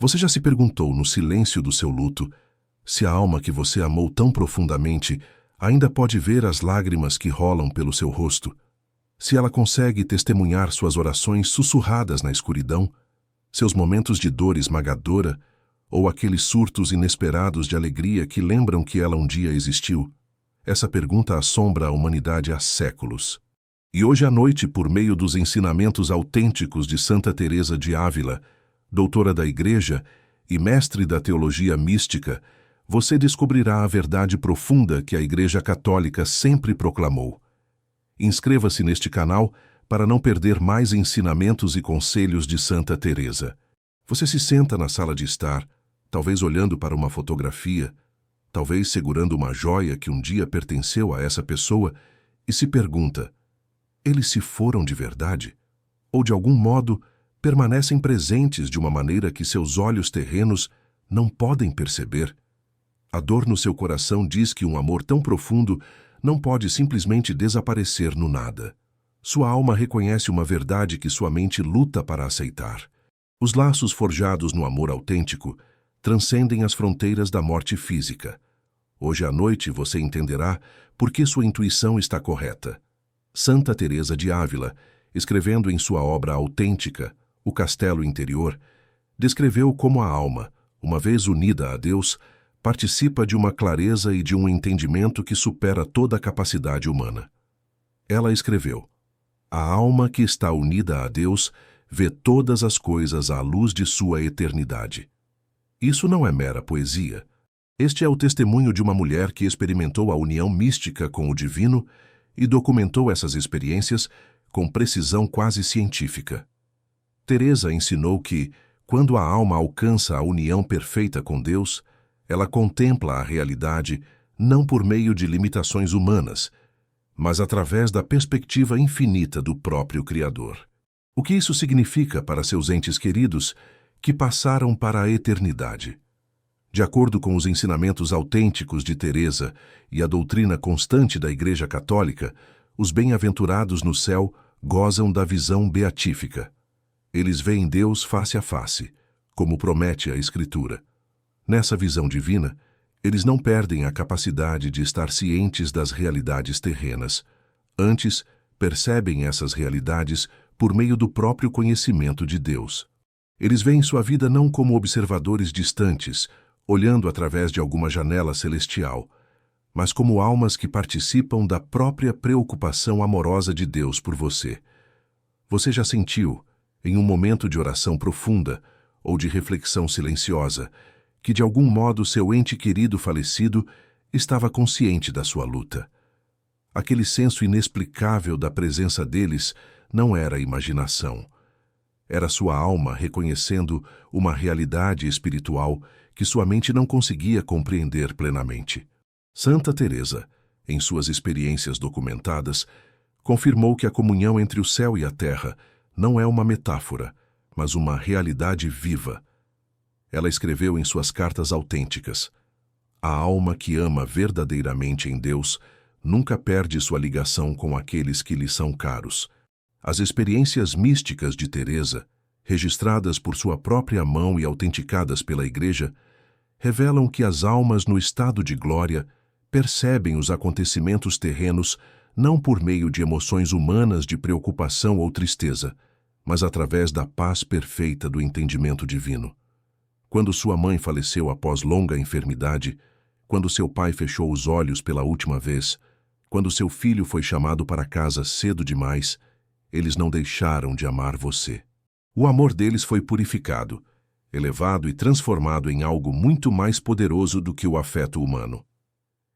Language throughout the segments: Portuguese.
Você já se perguntou, no silêncio do seu luto, se a alma que você amou tão profundamente ainda pode ver as lágrimas que rolam pelo seu rosto? Se ela consegue testemunhar suas orações sussurradas na escuridão, seus momentos de dor esmagadora ou aqueles surtos inesperados de alegria que lembram que ela um dia existiu? Essa pergunta assombra a humanidade há séculos. E hoje à noite, por meio dos ensinamentos autênticos de Santa Teresa de Ávila, doutora da Igreja e mestre da teologia mística, você descobrirá a verdade profunda que a Igreja Católica sempre proclamou. Inscreva-se neste canal para não perder mais ensinamentos e conselhos de Santa Teresa. Você se senta na sala de estar, talvez olhando para uma fotografia, talvez segurando uma joia que um dia pertenceu a essa pessoa, e se pergunta: eles se foram de verdade? Ou, de algum modo, permanecem presentes de uma maneira que seus olhos terrenos não podem perceber? A dor no seu coração diz que um amor tão profundo não pode simplesmente desaparecer no nada. Sua alma reconhece uma verdade que sua mente luta para aceitar. Os laços forjados no amor autêntico transcendem as fronteiras da morte física. Hoje à noite você entenderá por que sua intuição está correta. Santa Teresa de Ávila, escrevendo em sua obra autêntica, O Castelo Interior, descreveu como a alma, uma vez unida a Deus, participa de uma clareza e de um entendimento que supera toda a capacidade humana. Ela escreveu: a alma que está unida a Deus vê todas as coisas à luz de sua eternidade. Isso não é mera poesia. Este é o testemunho de uma mulher que experimentou a união mística com o divino e documentou essas experiências com precisão quase científica. Teresa ensinou que, quando a alma alcança a união perfeita com Deus, ela contempla a realidade não por meio de limitações humanas, mas através da perspectiva infinita do próprio Criador. O que isso significa para seus entes queridos que passaram para a eternidade? De acordo com os ensinamentos autênticos de Teresa e a doutrina constante da Igreja Católica, os bem-aventurados no céu gozam da visão beatífica. Eles veem Deus face a face, como promete a Escritura. Nessa visão divina, eles não perdem a capacidade de estar cientes das realidades terrenas. Antes, percebem essas realidades por meio do próprio conhecimento de Deus. Eles veem sua vida não como observadores distantes, olhando através de alguma janela celestial, mas como almas que participam da própria preocupação amorosa de Deus por você. Você já sentiu, em um momento de oração profunda ou de reflexão silenciosa, que de algum modo seu ente querido falecido estava consciente da sua luta? Aquele senso inexplicável da presença deles não era imaginação. Era sua alma reconhecendo uma realidade espiritual que sua mente não conseguia compreender plenamente. Santa Teresa, em suas experiências documentadas, confirmou que a comunhão entre o céu e a terra não é uma metáfora, mas uma realidade viva. Ela escreveu em suas cartas autênticas: a alma que ama verdadeiramente em Deus nunca perde sua ligação com aqueles que lhe são caros. As experiências místicas de Teresa, registradas por sua própria mão e autenticadas pela Igreja, revelam que as almas no estado de glória percebem os acontecimentos terrenos não por meio de emoções humanas de preocupação ou tristeza, mas através da paz perfeita do entendimento divino. Quando sua mãe faleceu após longa enfermidade, quando seu pai fechou os olhos pela última vez, quando seu filho foi chamado para casa cedo demais, eles não deixaram de amar você. O amor deles foi purificado, elevado e transformado em algo muito mais poderoso do que o afeto humano.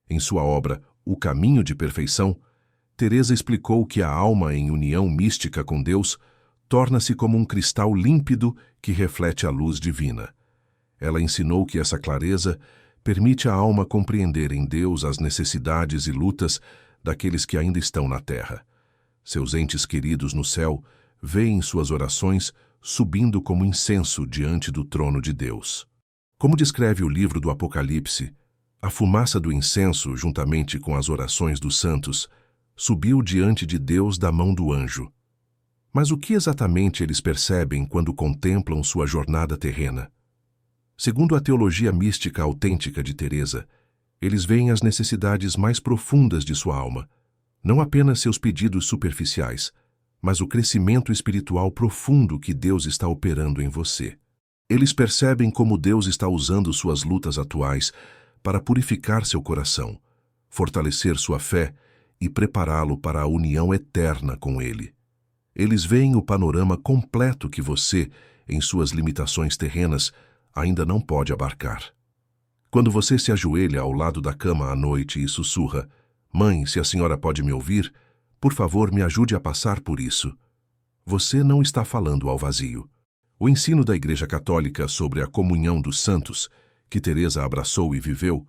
Em sua obra O Caminho de Perfeição, Teresa explicou que a alma em união mística com Deus torna-se como um cristal límpido que reflete a luz divina. Ela ensinou que essa clareza permite à alma compreender em Deus as necessidades e lutas daqueles que ainda estão na terra. Seus entes queridos no céu veem suas orações subindo como incenso diante do trono de Deus. Como descreve o livro do Apocalipse, a fumaça do incenso, juntamente com as orações dos santos, subiu diante de Deus da mão do anjo. Mas o que exatamente eles percebem quando contemplam sua jornada terrena? Segundo a teologia mística autêntica de Teresa, eles veem as necessidades mais profundas de sua alma, não apenas seus pedidos superficiais, mas o crescimento espiritual profundo que Deus está operando em você. Eles percebem como Deus está usando suas lutas atuais para purificar seu coração, fortalecer sua fé e prepará-lo para a união eterna com Ele. Eles veem o panorama completo que você, em suas limitações terrenas, ainda não pode abarcar. Quando você se ajoelha ao lado da cama à noite e sussurra: "Mãe, se a senhora pode me ouvir, por favor, me ajude a passar por isso", você não está falando ao vazio. O ensino da Igreja Católica sobre a comunhão dos santos, que Teresa abraçou e viveu,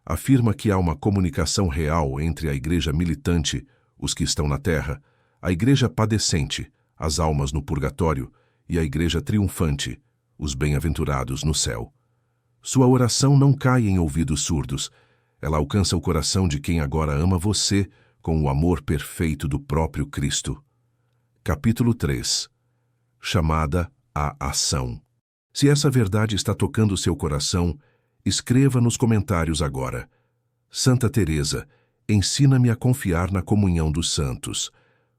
afirma que há uma comunicação real entre a Igreja militante, os que estão na terra, a Igreja padecente, as almas no purgatório, e a Igreja triunfante, os bem-aventurados no céu. Sua oração não cai em ouvidos surdos. Ela alcança o coração de quem agora ama você com o amor perfeito do próprio Cristo. Capítulo 3. Chamada à ação. Se essa verdade está tocando seu coração, escreva nos comentários agora: Santa Teresa, ensina-me a confiar na comunhão dos santos.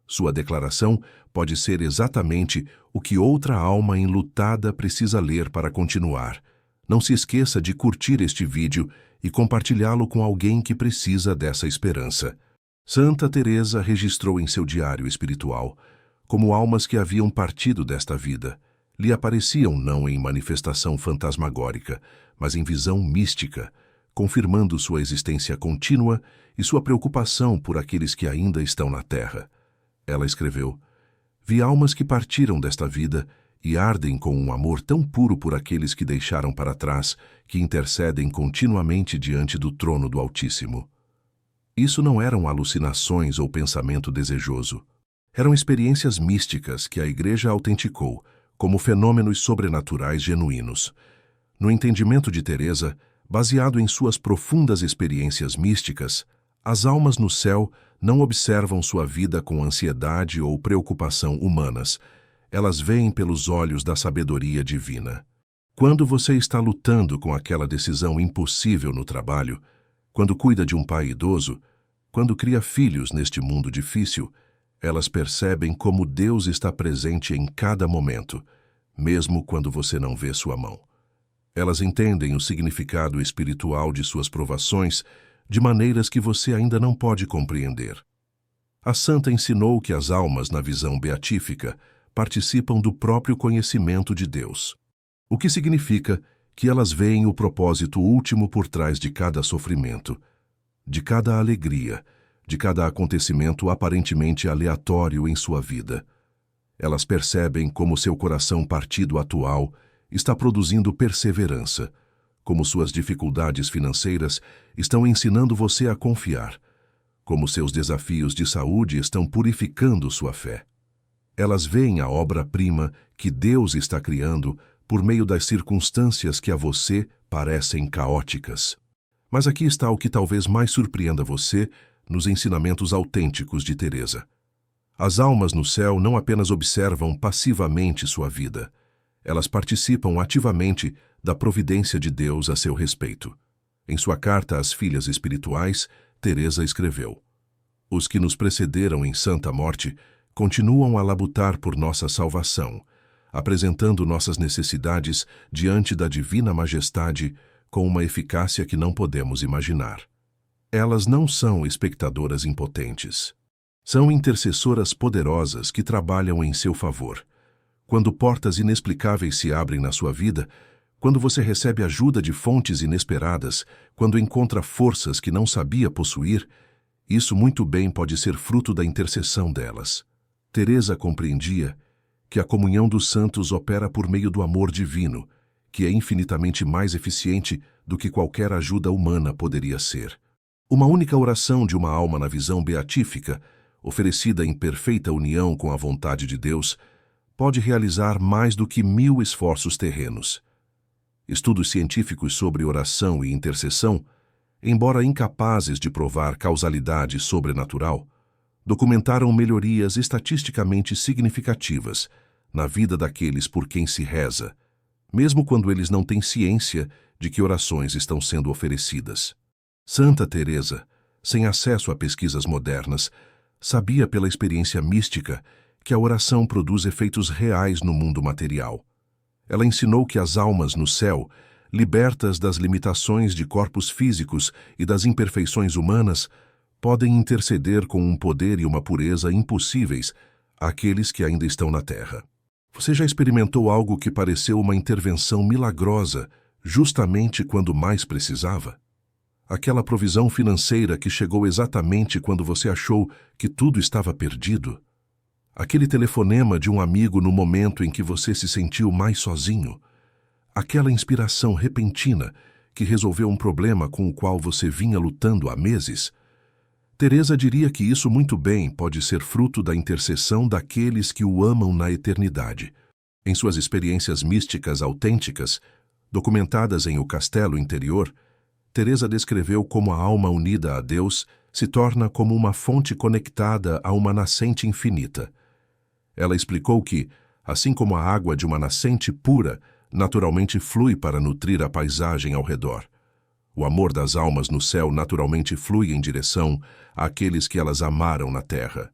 Sua declaração pode ser exatamente o que outra alma enlutada precisa ler para continuar. Não se esqueça de curtir este vídeo e compartilhá-lo com alguém que precisa dessa esperança. Santa Teresa registrou em seu diário espiritual como almas que haviam partido desta vida lhe apareciam não em manifestação fantasmagórica, mas em visão mística, confirmando sua existência contínua e sua preocupação por aqueles que ainda estão na terra. Ela escreveu: "Vi almas que partiram desta vida e ardem com um amor tão puro por aqueles que deixaram para trás, que intercedem continuamente diante do trono do Altíssimo." Isso não eram alucinações ou pensamento desejoso. Eram experiências místicas que a Igreja autenticou como fenômenos sobrenaturais genuínos. No entendimento de Teresa, baseado em suas profundas experiências místicas, as almas no céu não observam sua vida com ansiedade ou preocupação humanas. Elas veem pelos olhos da sabedoria divina. Quando você está lutando com aquela decisão impossível no trabalho, quando cuida de um pai idoso, quando cria filhos neste mundo difícil, elas percebem como Deus está presente em cada momento, mesmo quando você não vê sua mão. Elas entendem o significado espiritual de suas provações de maneiras que você ainda não pode compreender. A santa ensinou que as almas na visão beatífica participam do próprio conhecimento de Deus, o que significa que elas veem o propósito último por trás de cada sofrimento, de cada alegria, de cada acontecimento aparentemente aleatório em sua vida. Elas percebem como seu coração partido atual está produzindo perseverança, como suas dificuldades financeiras estão ensinando você a confiar, como seus desafios de saúde estão purificando sua fé. Elas veem a obra-prima que Deus está criando por meio das circunstâncias que a você parecem caóticas. Mas aqui está o que talvez mais surpreenda você nos ensinamentos autênticos de Teresa. As almas no céu não apenas observam passivamente sua vida, elas participam ativamente da providência de Deus a seu respeito. Em sua carta às filhas espirituais, Teresa escreveu: "Os que nos precederam em santa morte continuam a labutar por nossa salvação, apresentando nossas necessidades diante da divina majestade com uma eficácia que não podemos imaginar. Elas não são espectadoras impotentes. São intercessoras poderosas que trabalham em seu favor. Quando portas inexplicáveis se abrem na sua vida, quando você recebe ajuda de fontes inesperadas, quando encontra forças que não sabia possuir, isso muito bem pode ser fruto da intercessão delas." Teresa compreendia que a comunhão dos santos opera por meio do amor divino, que é infinitamente mais eficiente do que qualquer ajuda humana poderia ser. Uma única oração de uma alma na visão beatífica, oferecida em perfeita união com a vontade de Deus, pode realizar mais do que 1000 esforços terrenos. Estudos científicos sobre oração e intercessão, embora incapazes de provar causalidade sobrenatural, documentaram melhorias estatisticamente significativas na vida daqueles por quem se reza, mesmo quando eles não têm ciência de que orações estão sendo oferecidas. Santa Teresa, sem acesso a pesquisas modernas, sabia pela experiência mística que a oração produz efeitos reais no mundo material. Ela ensinou que as almas no céu, libertas das limitações de corpos físicos e das imperfeições humanas, podem interceder com um poder e uma pureza impossíveis àqueles que ainda estão na terra. Você já experimentou algo que pareceu uma intervenção milagrosa, justamente quando mais precisava? Aquela provisão financeira que chegou exatamente quando você achou que tudo estava perdido? Aquele telefonema de um amigo no momento em que você se sentiu mais sozinho? Aquela inspiração repentina que resolveu um problema com o qual você vinha lutando há meses? Teresa diria que isso muito bem pode ser fruto da intercessão daqueles que o amam na eternidade. Em suas experiências místicas autênticas, documentadas em O Castelo Interior, Teresa descreveu como a alma unida a Deus se torna como uma fonte conectada a uma nascente infinita. Ela explicou que, assim como a água de uma nascente pura naturalmente flui para nutrir a paisagem ao redor, o amor das almas no céu naturalmente flui em direção àqueles que elas amaram na terra.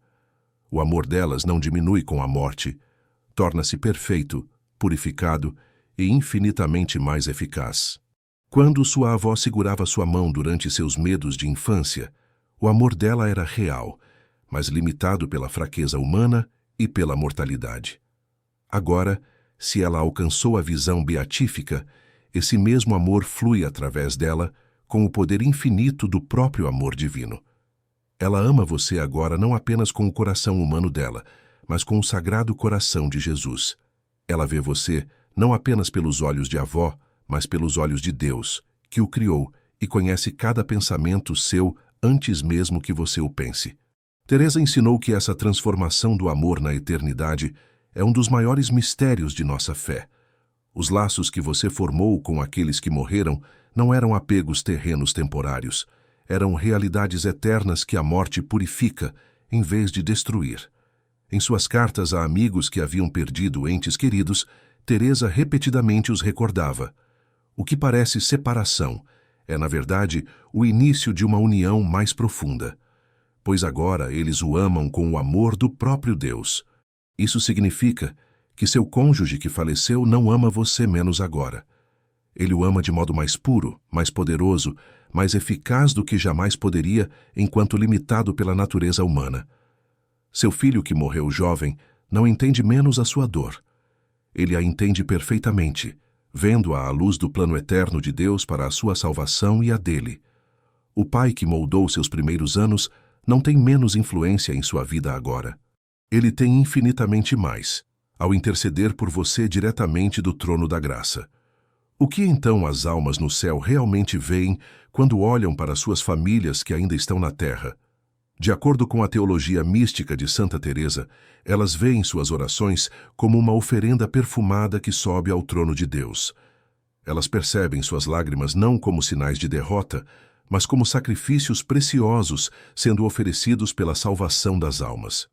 O amor delas não diminui com a morte, torna-se perfeito, purificado e infinitamente mais eficaz. Quando sua avó segurava sua mão durante seus medos de infância, o amor dela era real, mas limitado pela fraqueza humana e pela mortalidade. Agora, se ela alcançou a visão beatífica, esse mesmo amor flui através dela com o poder infinito do próprio amor divino. Ela ama você agora não apenas com o coração humano dela, mas com o sagrado coração de Jesus. Ela vê você não apenas pelos olhos de avó, mas pelos olhos de Deus, que o criou e conhece cada pensamento seu antes mesmo que você o pense. Teresa ensinou que essa transformação do amor na eternidade é um dos maiores mistérios de nossa fé. Os laços que você formou com aqueles que morreram não eram apegos terrenos temporários, eram realidades eternas que a morte purifica, em vez de destruir. Em suas cartas a amigos que haviam perdido entes queridos, Teresa repetidamente os recordava. O que parece separação é, na verdade, o início de uma união mais profunda, pois agora eles o amam com o amor do próprio Deus. Isso significa que seu cônjuge que faleceu não ama você menos agora. Ele o ama de modo mais puro, mais poderoso, mais eficaz do que jamais poderia enquanto limitado pela natureza humana. Seu filho que morreu jovem não entende menos a sua dor. Ele a entende perfeitamente, vendo-a à luz do plano eterno de Deus para a sua salvação e a dele. O pai que moldou seus primeiros anos não tem menos influência em sua vida agora. Ele tem infinitamente mais, ao interceder por você diretamente do trono da graça. O que então as almas no céu realmente veem quando olham para suas famílias que ainda estão na terra? De acordo com a teologia mística de Santa Teresa, elas veem suas orações como uma oferenda perfumada que sobe ao trono de Deus. Elas percebem suas lágrimas não como sinais de derrota, mas como sacrifícios preciosos sendo oferecidos pela salvação das almas.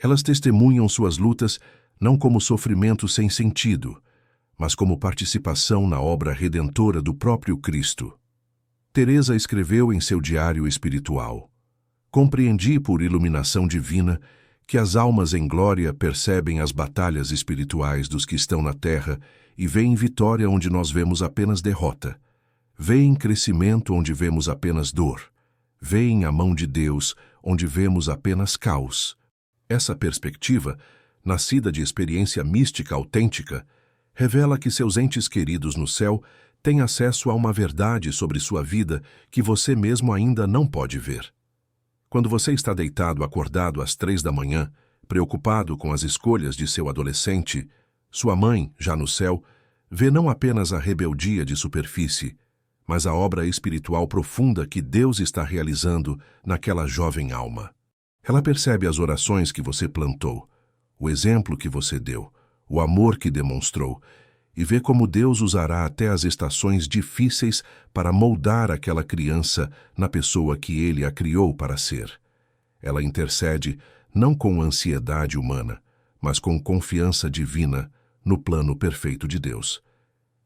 Elas testemunham suas lutas não como sofrimento sem sentido, mas como participação na obra redentora do próprio Cristo. Teresa escreveu em seu diário espiritual: compreendi por iluminação divina que as almas em glória percebem as batalhas espirituais dos que estão na terra e veem vitória onde nós vemos apenas derrota. Veem crescimento onde vemos apenas dor. Veem a mão de Deus onde vemos apenas caos. Essa perspectiva, nascida de experiência mística autêntica, revela que seus entes queridos no céu têm acesso a uma verdade sobre sua vida que você mesmo ainda não pode ver. Quando você está deitado acordado às 3 da manhã, preocupado com as escolhas de seu adolescente, sua mãe, já no céu, vê não apenas a rebeldia de superfície, mas a obra espiritual profunda que Deus está realizando naquela jovem alma. Ela percebe as orações que você plantou, o exemplo que você deu, o amor que demonstrou, e vê como Deus usará até as estações difíceis para moldar aquela criança na pessoa que Ele a criou para ser. Ela intercede não com ansiedade humana, mas com confiança divina no plano perfeito de Deus.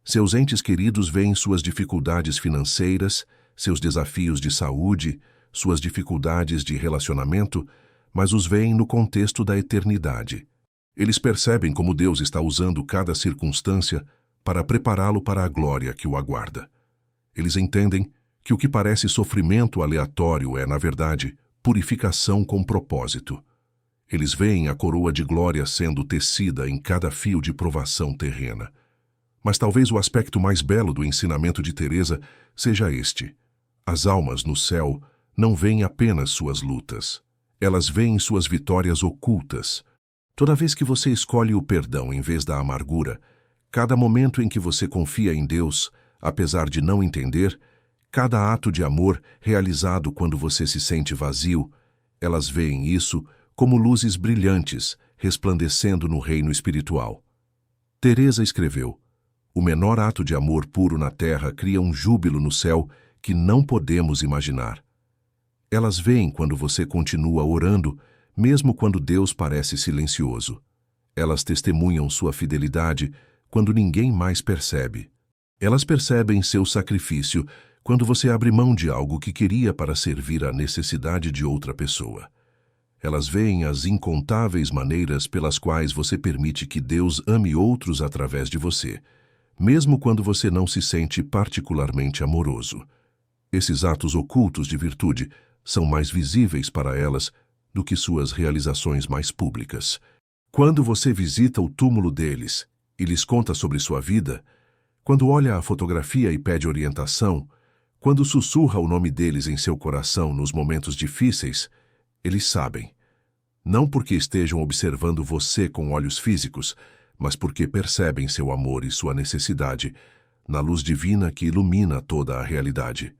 Seus entes queridos veem suas dificuldades financeiras, seus desafios de saúde, suas dificuldades de relacionamento, mas os veem no contexto da eternidade. Eles percebem como Deus está usando cada circunstância para prepará-lo para a glória que o aguarda. Eles entendem que o que parece sofrimento aleatório é, na verdade, purificação com propósito. Eles veem a coroa de glória sendo tecida em cada fio de provação terrena. Mas talvez o aspecto mais belo do ensinamento de Teresa seja este: as almas no céu não veem apenas suas lutas. Elas veem suas vitórias ocultas. Toda vez que você escolhe o perdão em vez da amargura, cada momento em que você confia em Deus, apesar de não entender, cada ato de amor realizado quando você se sente vazio, elas veem isso como luzes brilhantes resplandecendo no reino espiritual. Teresa escreveu: o menor ato de amor puro na terra cria um júbilo no céu que não podemos imaginar. Elas veem quando você continua orando, mesmo quando Deus parece silencioso. Elas testemunham sua fidelidade quando ninguém mais percebe. Elas percebem seu sacrifício quando você abre mão de algo que queria para servir à necessidade de outra pessoa. Elas veem as incontáveis maneiras pelas quais você permite que Deus ame outros através de você, mesmo quando você não se sente particularmente amoroso. Esses atos ocultos de virtude são mais visíveis para elas do que suas realizações mais públicas. Quando você visita o túmulo deles e lhes conta sobre sua vida, quando olha a fotografia e pede orientação, quando sussurra o nome deles em seu coração nos momentos difíceis, eles sabem. Não porque estejam observando você com olhos físicos, mas porque percebem seu amor e sua necessidade, na luz divina que ilumina toda a realidade.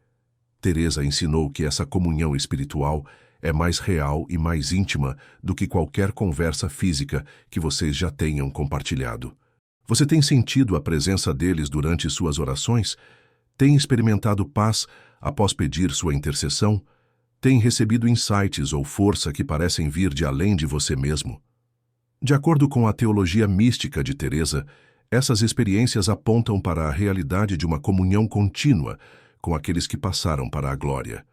Teresa ensinou que essa comunhão espiritual é mais real e mais íntima do que qualquer conversa física que vocês já tenham compartilhado. Você tem sentido a presença deles durante suas orações? Tem experimentado paz após pedir sua intercessão? Tem recebido insights ou força que parecem vir de além de você mesmo? De acordo com a teologia mística de Teresa, essas experiências apontam para a realidade de uma comunhão contínua com aqueles que passaram para a glória.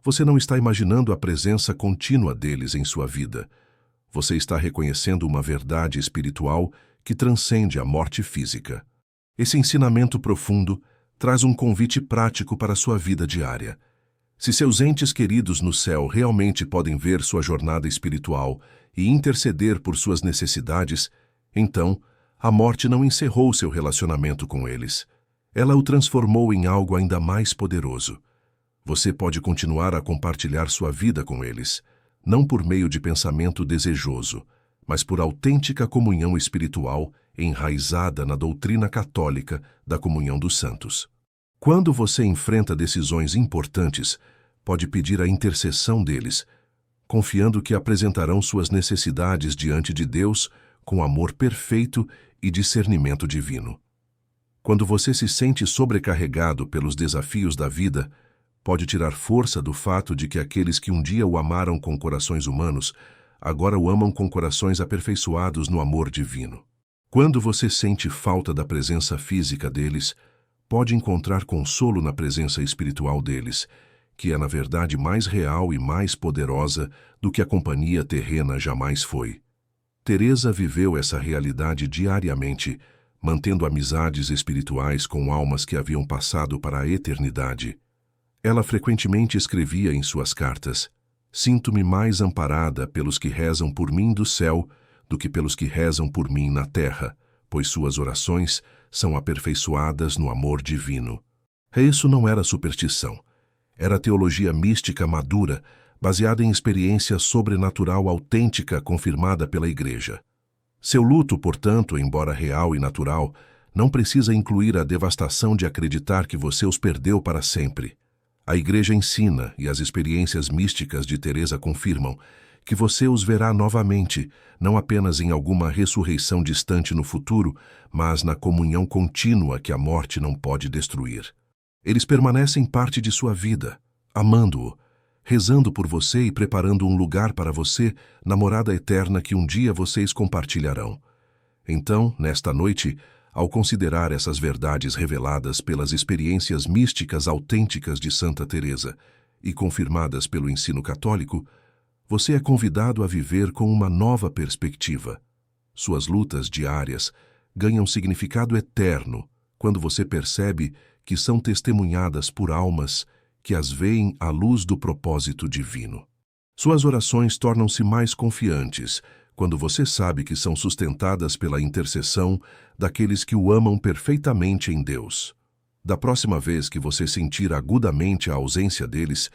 Você não está imaginando a presença contínua deles em sua vida. Você está reconhecendo uma verdade espiritual que transcende a morte física. Esse ensinamento profundo traz um convite prático para a sua vida diária. Se seus entes queridos no céu realmente podem ver sua jornada espiritual e interceder por suas necessidades, então a morte não encerrou seu relacionamento com eles. Ela o transformou em algo ainda mais poderoso. Você pode continuar a compartilhar sua vida com eles, não por meio de pensamento desejoso, mas por autêntica comunhão espiritual enraizada na doutrina católica da comunhão dos santos. Quando você enfrenta decisões importantes, pode pedir a intercessão deles, confiando que apresentarão suas necessidades diante de Deus com amor perfeito e discernimento divino. Quando você se sente sobrecarregado pelos desafios da vida, pode tirar força do fato de que aqueles que um dia o amaram com corações humanos, agora o amam com corações aperfeiçoados no amor divino. Quando você sente falta da presença física deles, pode encontrar consolo na presença espiritual deles, que é na verdade mais real e mais poderosa do que a companhia terrena jamais foi. Teresa viveu essa realidade diariamente, mantendo amizades espirituais com almas que haviam passado para a eternidade. Ela frequentemente escrevia em suas cartas: "Sinto-me mais amparada pelos que rezam por mim do céu do que pelos que rezam por mim na terra, pois suas orações são aperfeiçoadas no amor divino." Isso não era superstição. Era teologia mística madura, baseada em experiência sobrenatural autêntica confirmada pela Igreja. Seu luto, portanto, embora real e natural, não precisa incluir a devastação de acreditar que você os perdeu para sempre. A Igreja ensina, e as experiências místicas de Teresa confirmam, que você os verá novamente, não apenas em alguma ressurreição distante no futuro, mas na comunhão contínua que a morte não pode destruir. Eles permanecem parte de sua vida, amando-o, rezando por você e preparando um lugar para você na morada eterna que um dia vocês compartilharão. Então, nesta noite, Ao considerar essas verdades reveladas pelas experiências místicas autênticas de Santa Teresa e confirmadas pelo ensino católico, você é convidado a viver com uma nova perspectiva. Suas lutas diárias ganham significado eterno quando você percebe que são testemunhadas por almas que as veem à luz do propósito divino. Suas orações tornam-se mais confiantes quando você sabe que são sustentadas pela intercessão daqueles que o amam perfeitamente em Deus. Da próxima vez que você sentir agudamente a ausência deles,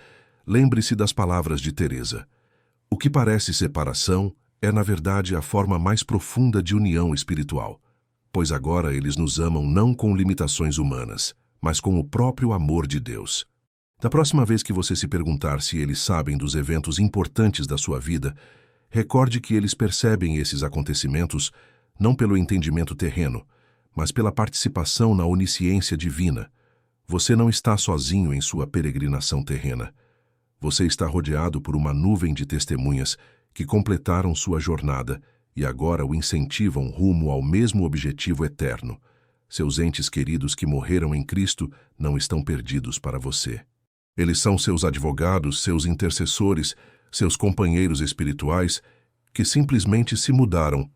lembre-se das palavras de Teresa. O que parece separação é, na verdade, a forma mais profunda de união espiritual, pois agora eles nos amam não com limitações humanas, mas com o próprio amor de Deus. Da próxima vez que você se perguntar se eles sabem dos eventos importantes da sua vida, recorde que eles percebem esses acontecimentos não pelo entendimento terreno, mas pela participação na onisciência divina. Você não está sozinho em sua peregrinação terrena. Você está rodeado por uma nuvem de testemunhas que completaram sua jornada e agora o incentivam rumo ao mesmo objetivo eterno. Seus entes queridos que morreram em Cristo não estão perdidos para você. Eles são seus advogados, seus intercessores, seus companheiros espirituais, que simplesmente se mudaram